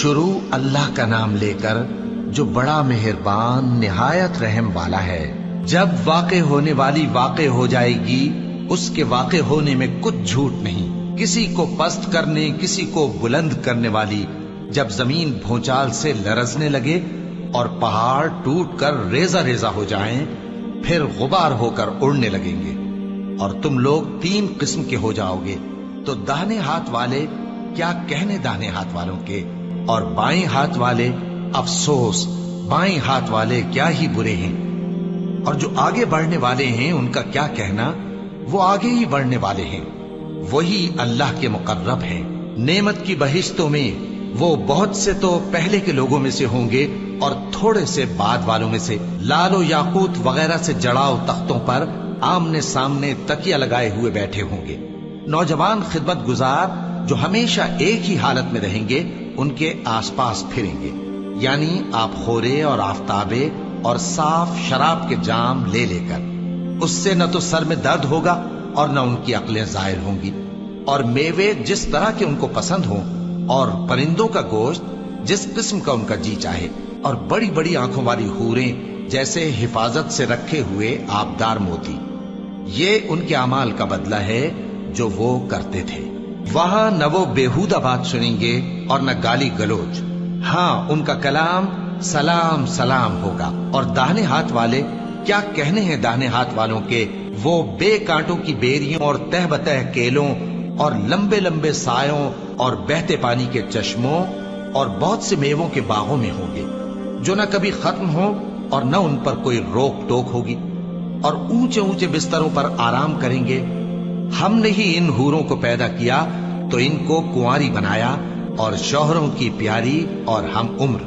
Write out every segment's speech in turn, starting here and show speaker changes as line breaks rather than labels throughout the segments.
شروع اللہ کا نام لے کر جو بڑا مہربان نہایت رحم والا ہے۔ جب واقع ہونے والی واقع ہو جائے گی، اس کے واقع ہونے میں کچھ جھوٹ نہیں، کسی کو پست کرنے کسی کو بلند کرنے والی۔ جب زمین بھونچال سے لرزنے لگے اور پہاڑ ٹوٹ کر ریزہ ریزہ ہو جائیں، پھر غبار ہو کر اڑنے لگیں گے، اور تم لوگ 3 قسم کے ہو جاؤ گے۔ تو داہنے ہاتھ والے کیا کہنے داہنے ہاتھ والوں کے، اور بائیں ہاتھ والے افسوس، بائیں ہاتھ والے کیا ہی برے ہیں۔ اور جو آگے بڑھنے والے ہیں ان کا کیا کہنا، وہ آگے ہی بڑھنے والے ہیں، وہی اللہ کے مقرب ہیں۔ نعمت کی بہشتوں میں وہ بہت سے تو پہلے کے لوگوں میں سے ہوں گے اور تھوڑے سے بعد والوں میں سے، لال و یاقوت وغیرہ سے جڑاؤ تختوں پر آمنے سامنے تکیہ لگائے ہوئے بیٹھے ہوں گے۔ نوجوان خدمت گزار جو ہمیشہ ایک ہی حالت میں رہیں گے ان کے آس پاس پھریں گے، یعنی آپ خورے اور آفتابے اور صاف شراب کے جام لے لے کر۔ اس سے نہ تو سر میں درد ہوگا اور نہ ان کی عقلیں زائل ہوں گی، اور میوے جس طرح کے ان کو پسند ہوں، اور پرندوں کا گوشت جس قسم کا ان کا جی چاہے، اور بڑی بڑی آنکھوں والی حوریں جیسے حفاظت سے رکھے ہوئے آبدار موتی۔ یہ ان کے اعمال کا بدلہ ہے جو وہ کرتے تھے۔ وہاں نہ وہ بیہودہ بات سنیں گے اور نہ گالی گلوچ، ہاں ان کا کلام سلام سلام ہوگا۔ اور داہنے ہاتھ والے کیا کہنے ہیں داہنے ہاتھ والوں کے، وہ بے کانٹوں کی بیریوں اور تہ بتہ کیلوں اور لمبے لمبے سایوں اور بہتے پانی کے چشموں اور بہت سے میووں کے باغوں میں ہوں گے، جو نہ کبھی ختم ہو اور نہ ان پر کوئی روک ٹوک ہوگی، اور اونچے اونچے بستروں پر آرام کریں گے۔ ہم نے ہی ان حوروں کو پیدا کیا تو ان کو کنواری بنایا، اور شوہروں کی پیاری اور ہم عمر،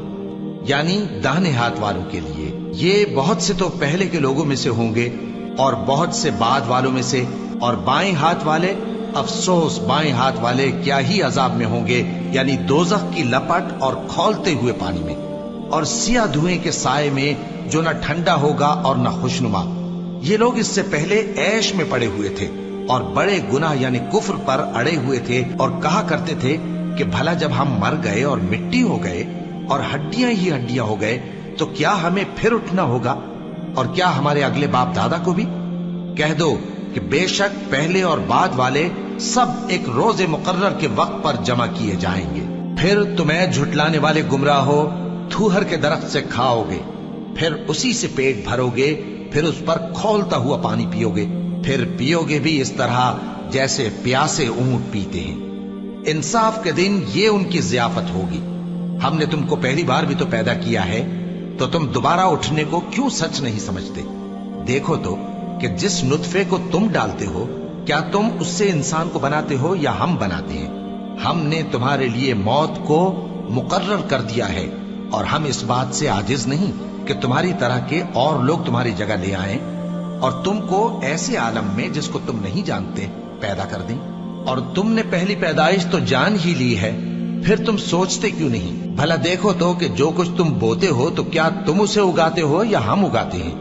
یعنی داہنے ہاتھ والوں کے لیے۔ یہ بہت سے تو پہلے کے لوگوں میں سے ہوں گے اور بہت سے بعد والوں میں سے، اور بائیں ہاتھ والے افسوس، بائیں ہاتھ والے کیا ہی عذاب میں ہوں گے، یعنی دوزخ کی لپٹ اور کھولتے ہوئے پانی میں، اور سیاہ دھوئیں کے سائے میں جو نہ ٹھنڈا ہوگا اور نہ خوشنما۔ یہ لوگ اس سے پہلے عیش میں پڑے ہوئے تھے اور بڑے گناہ یعنی کفر پر اڑے ہوئے تھے، اور کہا کرتے تھے کہ بھلا جب ہم مر گئے اور مٹی ہو گئے اور ہڈیاں ہی ہڈیاں ہو گئے تو کیا ہمیں پھر اٹھنا ہوگا، اور کیا ہمارے اگلے باپ دادا کو بھی؟ کہہ دو کہ بے شک پہلے اور بعد والے سب ایک روز مقرر کے وقت پر جمع کیے جائیں گے۔ پھر تمہیں جھٹلانے والے گمراہ ہو تھوہر کے درخت سے کھاؤ گے، پھر اسی سے پیٹ بھرو گے، پھر اس پر کھولتا ہوا پانی پیو گے، پھر پیو گے بھی اس طرح جیسے پیاسے اونٹ پیتے ہیں۔ انصاف کے دن یہ ان کی ضیافت ہوگی۔ ہم نے تم کو پہلی بار بھی تو پیدا کیا ہے، تو تم دوبارہ اٹھنے کو کیوں سچ نہیں سمجھتے؟ دیکھو تو کہ جس نطفے کو تم ڈالتے ہو، کیا تم اس سے انسان کو بناتے ہو یا ہم بناتے ہیں؟ ہم نے تمہارے لیے موت کو مقرر کر دیا ہے، اور ہم اس بات سے عاجز نہیں کہ تمہاری طرح کے اور لوگ تمہاری جگہ لے آئیں اور تم کو ایسے عالم میں جس کو تم نہیں جانتے پیدا کر دیں۔ اور تم نے پہلی پیدائش تو جان ہی لی ہے، پھر تم سوچتے کیوں نہیں؟ بھلا دیکھو تو کہ جو کچھ تم بوتے ہو تو کیا تم اسے اگاتے ہو یا ہم اگاتے ہیں؟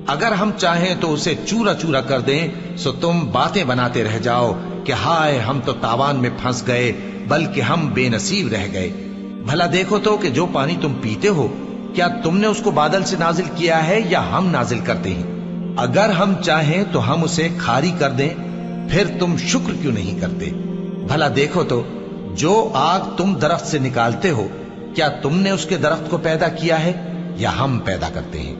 اگر ہم چاہیں تو اسے چورا چورا کر دیں، سو تم باتیں بناتے رہ جاؤ کہ ہائے ہم تو تاوان میں پھنس گئے، بلکہ ہم بے نصیب رہ گئے۔ بھلا دیکھو تو کہ جو پانی تم پیتے ہو، کیا تم نے اس کو بادل سے نازل کیا ہے یا ہم نازل کرتے ہیں؟ اگر ہم چاہیں تو ہم اسے کھاری کر دیں، پھر تم شکر کیوں نہیں کرتے؟ بھلا دیکھو تو جو آگ تم درخت سے نکالتے ہو، کیا تم نے اس کے درخت کو پیدا کیا ہے یا ہم پیدا کرتے ہیں؟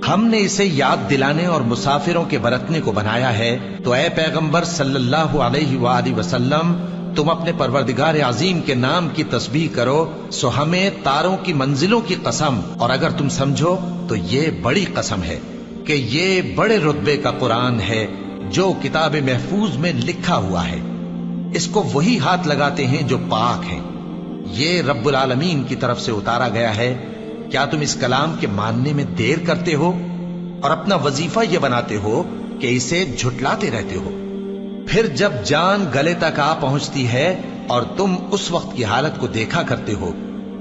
ہم نے اسے یاد دلانے اور مسافروں کے برتنے کو بنایا ہے، تو اے پیغمبر صلی اللہ علیہ وآلہ وسلم، تم اپنے پروردگار عظیم کے نام کی تسبیح کرو، سو ہمیں تاروں کی منزلوں کی قسم، اور اگر تم سمجھو تو یہ بڑی قسم ہے کہ یہ بڑے رتبے کا قرآن ہے جو کتاب محفوظ میں لکھا ہوا ہے۔ اس کو وہی ہاتھ لگاتے ہیں جو پاک ہیں، یہ رب العالمین کی طرف سے اتارا گیا ہے۔ کیا تم اس کلام کے ماننے میں دیر کرتے ہو اور اپنا وظیفہ یہ بناتے ہو کہ اسے جھٹلاتے رہتے ہو؟ پھر جب جان گلے تک آ پہنچتی ہے اور تم اس وقت کی حالت کو دیکھا کرتے ہو،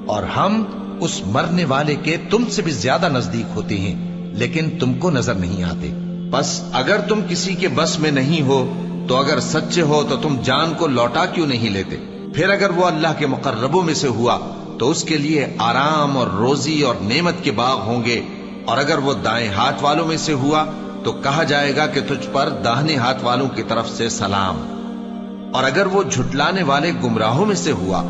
اور ہم اس مرنے والے کے تم سے بھی زیادہ نزدیک ہوتے ہیں، لیکن تم کو نظر نہیں آتے۔ بس اگر تم کسی کے بس میں نہیں ہو تو اگر سچے ہو تو تم جان کو لوٹا کیوں نہیں لیتے؟ پھر اگر وہ اللہ کے مقربوں میں سے ہوا تو اس کے لیے آرام اور روزی اور نعمت کے باغ ہوں گے، اور اگر وہ دائیں ہاتھ والوں میں سے ہوا تو کہا جائے گا کہ تجھ پر داہنے ہاتھ والوں کی طرف سے سلام، اور اگر وہ جھٹلانے والے گمراہوں میں سے ہوا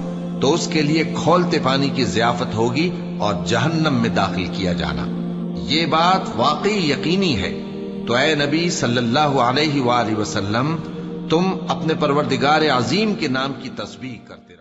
تو اس کے لیے کھولتے پانی کی ضیافت ہوگی اور جہنم میں داخل کیا جانا۔ یہ بات واقعی یقینی ہے، تو اے نبی صلی اللہ علیہ وآلہ وسلم، تم اپنے پروردگار عظیم کے نام کی تسبیح کرتے